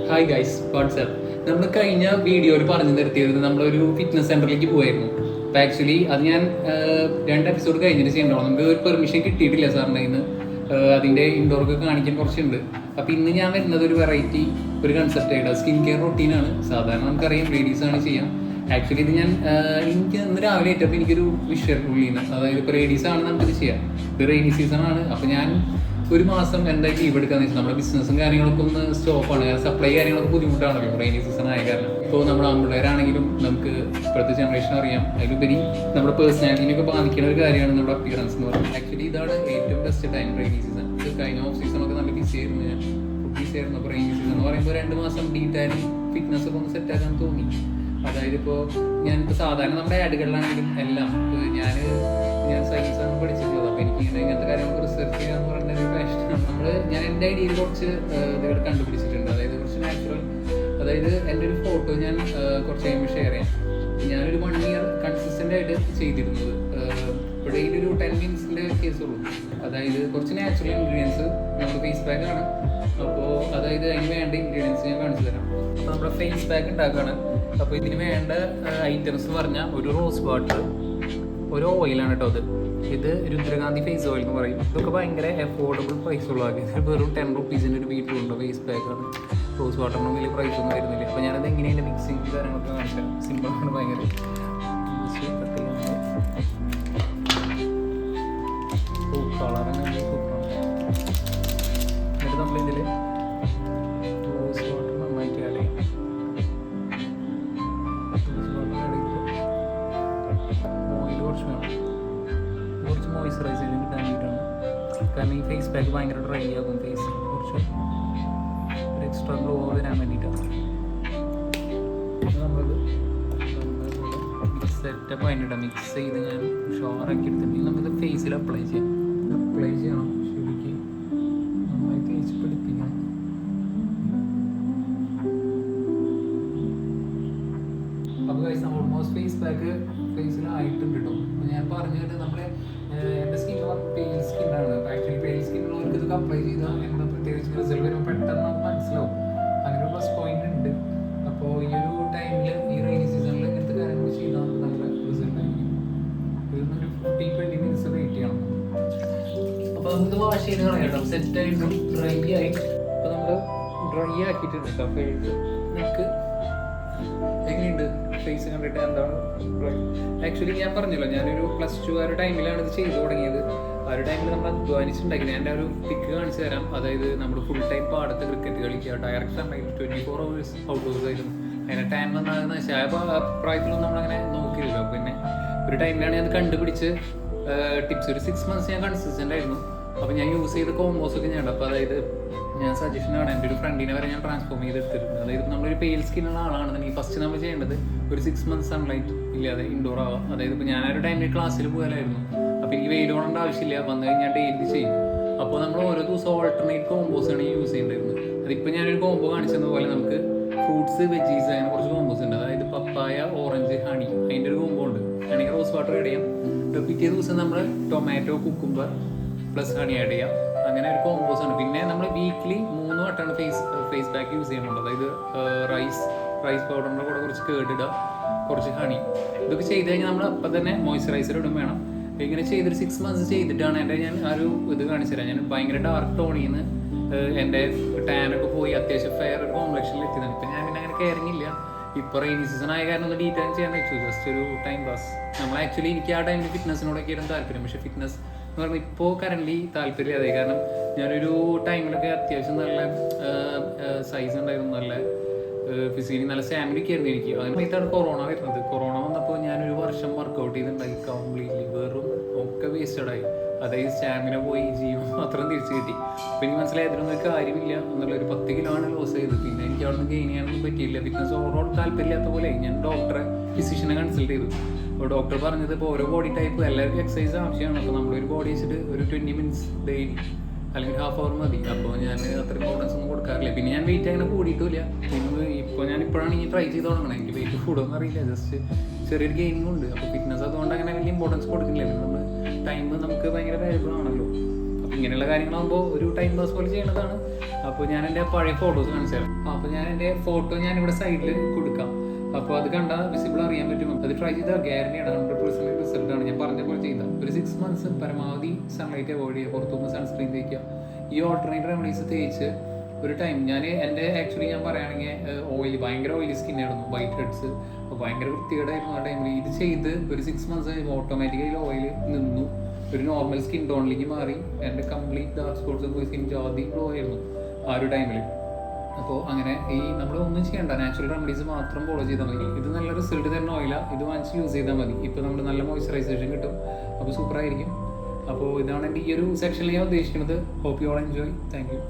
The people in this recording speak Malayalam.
Hi guys, WhatsApp. നമ്മൾ കഴിഞ്ഞ വീഡിയോയിൽ പറഞ്ഞു നിർത്തിയത് നമ്മളൊരു ഫിറ്റ്നസ് സെന്ററിലേക്ക് പോയായിരുന്നു. അപ്പോൾ ആക്ച്വലി അത് ഞാൻ 2 എപ്പിസോഡ് കഴിഞ്ഞിട്ട് ചെയ്യണ്ടാവും. നമുക്ക് ഒരു പെർമിഷൻ കിട്ടിയിട്ടില്ല സാറിൻ്റെ കയ്യിൽ നിന്ന്. അതിൻ്റെ ഇൻഡോർക്ക് കാണിക്കാൻ കുറച്ചുണ്ട്. അപ്പോൾ ഇന്ന് ഞാൻ വരുന്നത് ഒരു വെറൈറ്റി, ഒരു കൺസെപ്റ്റായിട്ട് സ്കിൻ കെയർ റൊട്ടീനാണ്. സാധാരണ നമുക്കറിയാം ലേഡീസാണ് ചെയ്യാം. ആക്ച്വലി ഇത് ഞാൻ എനിക്ക് ഇന്ന് രാവിലെ ഏറ്റപ്പോൾ എനിക്കൊരു വിഷയം ഉള്ളിൽ നിന്ന്, അതായത് ഇപ്പോൾ ലേഡീസാണ് നമുക്കിത് ചെയ്യാം. ഇത് റെയിനി സീസണാണ്. അപ്പോൾ ഞാൻ ഒരു മാസം എന്തായാലും ലീവ് എടുക്കാന്ന് വെച്ചാൽ നമ്മുടെ ബിസിനസ്സും കാര്യങ്ങളൊക്കെ ഒന്ന് സ്റ്റോപ്പാണ്. സപ്ലൈ കാര്യങ്ങളൊക്കെ ബുദ്ധിമുട്ടാണല്ലോ റെയിനി സീസൺ ആയ കാരണം. ഇപ്പോൾ നമ്മുടെ ആൺപിള്ളേരാണെങ്കിലും നമുക്ക് ഇപ്പോഴത്തെ ജനറേഷൻ അറിയാം, അതിലുപരി നമ്മുടെ പേഴ്സണാലിറ്റിനൊക്കെ ബാധിക്കുന്ന ഒരു കാര്യമാണ് നമ്മുടെ അപ്പിയറൻസ് എന്ന് പറയുന്നത്. ആക്ച്വലി ഇതാണ് ഏറ്റവും ബെസ്റ്റ് ടൈം റെയിനി സീസൺ. കഴിഞ്ഞ ഓഫ് സീസണൊക്കെ നല്ല ബിസി ആയിരുന്നു, ഞാൻ ബിസി ആയിരുന്നു. അപ്പോൾ റെയിനി സീസൺ എന്ന് പറയുമ്പോൾ 2 മാസം ഡീറ്റാനും ഫിറ്റ്നസ് ഒക്കെ ഒന്ന് സെറ്റാക്കാൻ തോന്നി. അതായത് ഇപ്പോൾ ഞാനിപ്പോൾ സാധാരണ നമ്മുടെ ആഡുകളിലാണെങ്കിലും എല്ലാം ഞാൻ സയൻസാണ് പഠിച്ചിട്ടുള്ളത്. അപ്പോൾ എനിക്ക് ഇങ്ങനത്തെ കാര്യങ്ങളൊക്കെ റിസർച്ച് ചെയ്യാന്ന് പറയുന്ന ഒരു പാഷനാണ്. ഞാൻ എൻ്റെ ഐഡിയയിൽ കുറച്ച് ഇതുകൾ കണ്ടുപിടിച്ചിട്ടുണ്ട്. അതായത് കുറച്ച് നാച്ചുറൽ, അതായത് എൻ്റെ ഒരു ഫോട്ടോ ഞാൻ കുറച്ച് കഴിയുമ്പോൾ ഷെയർ ചെയ്യാം. ഞാനൊരു 1 ഇയർ കൺസിസ്റ്റൻ്റ് ആയിട്ട് ചെയ്തിരുന്നത്. ഇവിടെ ഒരു 10 മിനിറ്റ്സിൻ്റെ കേസുള്ളൂ. അതായത് കുറച്ച് നാച്ചുറൽ ഇൻഗ്രീഡിയൻസ്, നമ്മുടെ ഫേസ് പാക്കാണ്. അപ്പോൾ അതായത് അതിന് വേണ്ട ഇൻഗ്രീഡിയൻസ് ഞാൻ കാണിച്ചു തരാം. അപ്പോൾ നമ്മുടെ ഫേസ് പാക്ക് ഉണ്ടാക്കുകയാണ്. അപ്പോൾ ഇതിന് വേണ്ട ഐറ്റംസ് എന്ന് പറഞ്ഞാൽ ഒരു റോസ് വാട്ടർ, ഒരു ഓയിലാണ് കേട്ടോ. ഇത് രുദ്രകാന്തി ഫേസ് ഓയിൽ എന്ന് പറയും. ഇതൊക്കെ ഭയങ്കര അഫോർഡബിൾ പ്രൈസ് ഉള്ളത്. ഇത് വെറും 10 റുപ്പീസിൻ്റെ ഒരു വീട്ടിലുണ്ട് ഫേസ് പാക്കാണ്. റോസ് വാട്ടറിന് വലിയ പ്രൈസ് ഒന്നും വരുന്നില്ല. അപ്പോൾ ഞാനത് എങ്ങനെയാണ് മിക്സിങ് കാര്യങ്ങളൊക്കെ കാണിച്ചാൽ സിമ്പിളാണ്, ഭയങ്കര കളറങ്ങനെ സൂപ്പറാണ്. എന്നിട്ട് നമ്മളിതിൽ റോസ് വാട്ടർ നന്നായിട്ട് ആഡ് ചെയ്യും. ഓയിൽ കുറച്ച് വേണം, കുറച്ച് മോയ്സ്ചറൈസേഷൻ കിട്ടാൻ വേണ്ടിയിട്ടാണ്. കാരണം ഈ ഫേസ് പാക്ക് ഭയങ്കര ഡ്രൈ ആകും ഫേസ്, കുറച്ച് ഒരു എക്സ്ട്രാ ഗ്ലോ വരാൻ വേണ്ടിയിട്ടാണ്. നമ്മളത് സെറ്റപ്പ് ആയിട്ട് മിക്സ് ചെയ്ത് ഞാൻ ഷോറാക്കി എടുത്തിട്ടുണ്ടെങ്കിൽ നമുക്കിത് ഫേസിൽ അപ്ലൈ ചെയ്യണം. ശരിക്ക് നന്നായി തേച്ച് പിടിപ്പിക്കണം. അപ്പോൾ കഴിച്ച് ഓൾമോസ്റ്റ് ഫേസ് പാക്ക് ഫേസിലായിട്ടുണ്ട് കേട്ടോ. അപ്പോൾ ഞാൻ പറഞ്ഞത് നമ്മുടെ എൻ്റെ സ്കിൻ പെയിൽ സ്കിന്നാണ്. ആക്ച്വലി പെയിൽ സ്കിന്നുള്ളവർക്ക് ഇതൊക്കെ അപ്ലൈ ചെയ്താൽ എന്താ പ്രത്യേകിച്ച് റിസൾട്ട് വരുമ്പോൾ പെട്ടെന്ന് നമുക്ക് മനസ്സിലാവും. അങ്ങനെ ഒരു പ്ലസ് പോയിന്റ് ഉണ്ട്. അപ്പോൾ ഈ ഒരു ടൈമിൽ, ഈ റെയിനി സീസണിൽ ഇങ്ങനത്തെ കാര്യങ്ങൾ ചെയ്താൽ നമുക്ക് നല്ല റിസൾട്ട് ആയിരിക്കും. ഇതൊന്നൊരു 15-20 മിനിറ്റ്സ് വെയിറ്റ് ചെയ്യണം. അപ്പോൾ നമുക്ക് വാഷ് ചെയ്ത് കളയാം കേട്ടോ. സെറ്റായിട്ടും ഡ്രൈ ആയി. അപ്പോൾ നമ്മൾ ഡ്രൈ ആക്കിയിട്ടുണ്ട് കേട്ടോ. ഫേസ് നമുക്ക് എങ്ങനെയുണ്ട് ഫേസ് കണ്ടിട്ട്? എന്താണ് ആക്ച്വലി ഞാൻ പറഞ്ഞല്ലോ, ഞാനൊരു +2 ആ ഒരു ടൈമിലാണ് ഇത് ചെയ്തു തുടങ്ങിയത്. ആ ഒരു ടൈമിൽ നമ്മൾ അധ്വാനിച്ചിട്ടുണ്ടാക്കി. ഞാൻ എൻ്റെ ഒരു പിക്ക് കാണിച്ചു തരാം. അതായത് നമ്മൾ ഫുൾ ടൈം പാടത്ത് ക്രിക്കറ്റ് കളിക്കുക, ഡയറക്റ്റ് ഉണ്ടായിരുന്നു. 24 hours ഔട്ട്ഡോഴ്സ് ആയിരുന്നു. അങ്ങനെ ടൈം വന്നാകുന്ന പ്രായത്തിലൊന്നും നമ്മളങ്ങനെ നോക്കിയില്ലല്ലോ. പിന്നെ ഒരു ടൈമിലാണ് ഞാൻ കണ്ടുപിടിച്ച് ടിപ്സ്. ഒരു 6 months ഞാൻ കൺസിസ്റ്റൻ്റ് ആയിരുന്നു. അപ്പോൾ ഞാൻ യൂസ് ചെയ്ത കോമ്പോസൊക്കെ ഞാൻ, അപ്പോൾ അതായത് ഞാൻ സജഷനാണ്, എൻ്റെ ഒരു ഫ്രണ്ടിനെ വരെ ഞാൻ ട്രാൻസ്ഫോം ചെയ്തെടുത്തിട്ടുണ്ട്. അതായത് നമ്മളൊരു പെയിൽ സ്കിന്നുള്ള ആളാണെന്നുണ്ടെങ്കിൽ ഫസ്റ്റ് നമ്മൾ ചെയ്യേണ്ടത് ഒരു 6 months സൺലൈറ്റ് ഇല്ലാതെ ഇൻഡോർ ആവാം. അതായത് ഇപ്പോൾ ഞാനൊരു ടൈമിൽ ക്ലാസ്സിൽ പോയാലായിരുന്നു. അപ്പോൾ എനിക്ക് വെയിൽ കൊണ്ടേണ്ട ആവശ്യമില്ല, വന്നു കഴിഞ്ഞാൽ ഡെയിലി ചെയ്യും. അപ്പോൾ നമ്മൾ ഓരോ ദിവസം ഓൾട്ടർനേറ്റ് കോമ്പോസാണ് യൂസ് ചെയ്യേണ്ടിരുന്നത്. അതിപ്പോൾ ഞാനൊരു കോമ്പോ കാണിച്ചത് പോലെ നമുക്ക് ഫ്രൂട്ട്സ്, വെജീസ്, അങ്ങനെ കുറച്ച് കോമ്പോസ് ഉണ്ട്. അതായത് പപ്പായ, ഓറഞ്ച്, ഹണി, അതിൻ്റെ ഒരു കോമ്പോ ഉണ്ട്. ഹണി റോസ് വാട്ടർ ആഡ് ചെയ്യാം. പിറ്റേ ദിവസം നമ്മൾ tomato, cucumber plus honey add ചെയ്യാം. അങ്ങനെ ഒരു കോമ്പോസ് ഉണ്ട്. പിന്നെ നമ്മൾ വീക്ക്ലി 3 വട്ടമാണ് ഫേസ് പാക്ക് യൂസ് ചെയ്യുന്നുണ്ട്. അതായത് റൈസ് പൗഡറിൻ്റെ കൂടെ കുറച്ച് കേടിടുക, കുറച്ച് ഹണി, ഇതൊക്കെ ചെയ്ത് കഴിഞ്ഞാൽ നമ്മൾ അപ്പം തന്നെ മോയ്സ്ചറൈസർ ഇടും വേണം. ഇങ്ങനെ ചെയ്തൊരു 6 months ചെയ്തിട്ടാണ് ഞാൻ ആ ഒരു ഇത് കാണിച്ചു തരാം. ഞാൻ ഭയങ്കര ഡാർക്ക് ടോണിൽ നിന്ന് എൻ്റെ ടാനൊക്കെ പോയി അത്യാവശ്യം ഫെയർ ഒരു കോംപ്ലക്ഷനിൽ എത്തിയതാണ്. ഇപ്പം ഞാൻ പിന്നെ അങ്ങനെ കയറിങ്ങില്ല. ഇപ്പോൾ റെയിനി സീസൺ ആയ കാരണം ഒന്ന് ഡീറ്റെയിൽ ചെയ്യാൻ വെച്ചു, ജസ്റ്റ് ഒരു ടൈം പാസ്. നമ്മൾ ആക്ച്വലി എനിക്ക് ആ ടൈമിൽ ഫിറ്റ്നസ്സിനോടൊക്കെ ആയിരുന്നു താല്പര്യം. പക്ഷേ ഫിറ്റ്നസ് എന്ന് പറഞ്ഞാൽ ഇപ്പോൾ കറൻ്റ്ലി താല്പര്യം അതെ. കാരണം ഞാനൊരു ടൈമിലൊക്കെ അത്യാവശ്യം നല്ല സൈസ് ഉണ്ടായിരുന്നു, നല്ല ഫിസിക്കലി നല്ല സ്റ്റാമിനൊക്കെ ആയിരുന്നു എനിക്ക്. അതിനകത്താണ് കൊറോണ വരുന്നത്. കൊറോണ വന്നപ്പോൾ ഞാനൊരു വർഷം വർക്കൗട്ട് ചെയ്തിട്ടുണ്ടായി. കംപ്ലീറ്റ്ലി വെറും ഒക്കെ വേസ്റ്റഡായി. അതായത് സ്റ്റാമിന പോയി, ജീവൻ മാത്രം തിരിച്ചു കിട്ടി. അപ്പോൾ എനിക്ക് മനസ്സിലായി അതിനൊന്നും കാര്യമില്ല എന്നുള്ള. ഒരു 10 kilo ആണ് ലോസ് ചെയ്തത്. പിന്നെ എനിക്ക് അവിടെ നിന്ന് ഗെയിൻ ചെയ്യാനൊന്നും പറ്റിയില്ല. ഫിറ്റ്നസ് ഓവറോൾ താല്പര്യമില്ലാത്ത പോലെ ഞാൻ ഫിസിഷ്യനെ കൺസൾട്ട് ചെയ്തു. അപ്പോൾ ഡോക്ടർ പറഞ്ഞത് ഇപ്പോൾ ഓരോ ബോഡി ടൈപ്പ് എല്ലാവർക്കും എക്സസൈസ് ആവശ്യമാണ്. അപ്പോൾ നമ്മളൊരു ബോഡി വെച്ചിട്ട് ഒരു 20 minutes ഡെയിലി അല്ലെങ്കിൽ ½ hour മതി. അപ്പോൾ ഞാൻ അത്ര ഇമ്പോർട്ടൻസ് ഒന്നും കൊടുക്കാറില്ല. പിന്നെ ഞാൻ വെയിറ്റ് അങ്ങനെ കൂടിയിട്ടില്ല. പിന്നെ ഇപ്പോഴാണ് ഇനി ട്രൈ ചെയ്ത് തുടങ്ങണം. എനിക്ക് വെയിറ്റ് കൂടുമെന്ന് അറിയില്ല, ജസ്റ്റ് ചെറിയൊരു ഗെയിനിങ് ഉണ്ട്. അപ്പോൾ ഫിറ്റ്നസ് അതുകൊണ്ട് അങ്ങനെ വലിയ ഇമ്പോർട്ടൻസ് കൊടുക്കുന്നില്ല. പിന്നെ നമ്മൾ ടൈം നമുക്ക് ഭയങ്കര വാല്യുബിൾ ആണല്ലോ. അപ്പോൾ ഇങ്ങനെയുള്ള കാര്യങ്ങളാകുമ്പോൾ ഒരു ടൈം പാസ് പോലെ ചെയ്യുന്നതാണ്. അപ്പോൾ ഞാൻ എൻ്റെ പഴയ ഫോട്ടോസ് കാണിച്ചു തരാം. അപ്പോൾ ഞാൻ എൻ്റെ ഫോട്ടോ ഞാനിവിടെ സൈഡിൽ കൊടുക്കാം. അപ്പോൾ അത് കണ്ടാൽ വിസിബിൾ അറിയാൻ പറ്റും. അത് ട്രൈ ചെയ്താൽ ഗ്യാരണ്ടിയാണ്, 100% റിസൾട്ടാണ്. ഞാൻ പറഞ്ഞ പോലെ ചെയ്താൽ ഒരു 6 months പരമാവധി സൺലൈറ്റ് അവോയ്ഡ് ചെയ്യുക, പുറത്തുനിന്ന് സൺസ്ക്രീൻ തേക്കുക. ഈ ഓൾട്ടർനേറ്റ് റെമഡീസ് തേച്ച് ഒരു ടൈം എൻ്റെ ആക്ച്വലി ഞാൻ പറയുകയാണെങ്കിൽ ഭയങ്കര ഓയിലി സ്കിന്നായിരുന്നു, വൈറ്റ് ഹെഡ്സ്, അപ്പോൾ ഭയങ്കര വൃത്തികേടായിരുന്നു ആ ടൈമിൽ. ഇത് ചെയ്ത് ഒരു 6 months ഓട്ടോമാറ്റിക്കലി ഓയിൽ നിന്നു, ഒരു നോർമൽ സ്കിൻ ടോണിലേക്ക് മാറി. എൻ്റെ കംപ്ലീറ്റ് ഡാർക്ക് സ്പോട്ട്സ് പോയി സ്കിൻ ജാതി ഗ്ലോ ആയിരുന്നു ആ ഒരു ടൈമിൽ. അപ്പോൾ അങ്ങനെ ഈ നമ്മൾ ഒന്നും ചെയ്യേണ്ട, നാച്ചുറൽ റെമഡീസ് മാത്രം ഫോളോ ചെയ്താൽ മതി. ഇത് നല്ല റിസൾട്ട് തരുന്ന ഓയിലാണ്, ഇത് വാങ്ങിച്ച് യൂസ് ചെയ്താൽ മതി. ഇപ്പോൾ നമ്മൾ നല്ല മോയ്സ്ചറൈസേഷൻ കിട്ടും, അപ്പോൾ സൂപ്പറായിരിക്കും. അപ്പോൾ ഇതാണ് എൻ്റെ ഈ ഒരു സെക്ഷനിൽ ഞാൻ ഉദ്ദേശിക്കുന്നത്. Hope you all enjoy. Thank U.